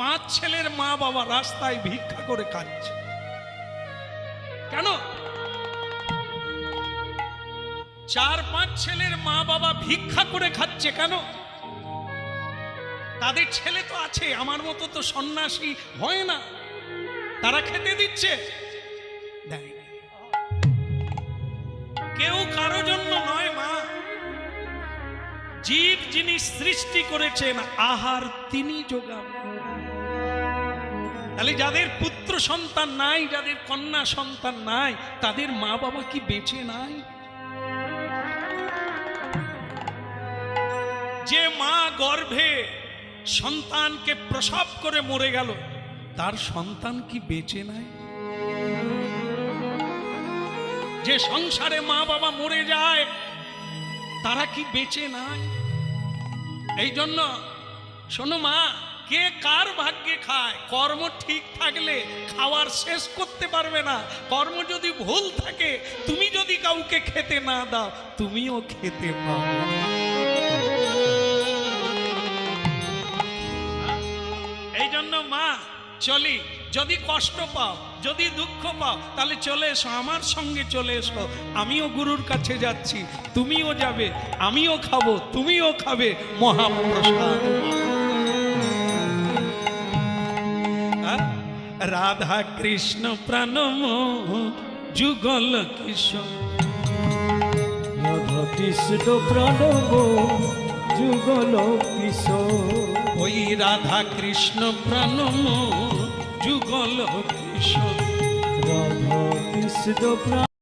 5 ছেলের মা বাবা রাস্তায় ভিক্ষা করে খাচ্ছে। কেন? 4-5 ছেলের মা বাবা ভিক্ষা করে খাচ্ছে কেন? তাদের ছেলে তো আছে, আমার মতো তো সন্ন্যাসী হয় না, তারা খেতে দিচ্ছে। কেউ কারো জন্য নয় মা, জীব যিনি সৃষ্টি করেছেন আহার তিনি যোগাবেন। তাহলে যাদের পুত্র সন্তান নাই, যাদের কন্যা সন্তান নাই, তাদের মা বাবা কি বেঁচে নাই? যে মা গর্ভে সন্তানকে প্রসব করে মরে গেল, তার সন্তান কি বেঁচে নাই? যে সংসারে মা বাবা মরে যায়, তারা কি বেঁচে নাই? এই জন্য শোনো মা, কে কার ভাগ্যে খায়? কর্ম ঠিক থাকলে খাওয়ার শেষ করতে পারবে না, কর্ম যদি ভুল থাকে, তুমি যদি কাউকে খেতে না দাও, তুমিও খেতে পাবে না। এই জন্য মা চলি, যদি কষ্ট পাও, যদি দুঃখ পাও, তাহলে চলে এসো, আমার সঙ্গে চলে এসো। আমিও গুরুর কাছে যাচ্ছি, তুমিও যাবে, আমিও খাবো, তুমিও খাবে মহাপ্রসাদ। রাধা কৃষ্ণ প্রাণম যুগল কিশোর, রাধা কৃষ্ণ প্রাণম যুগল কিশোর, ওই রাধা কৃষ্ণ প্রাণম যুগল কিশোর, রাধা কৃষ্ণ প্রাণ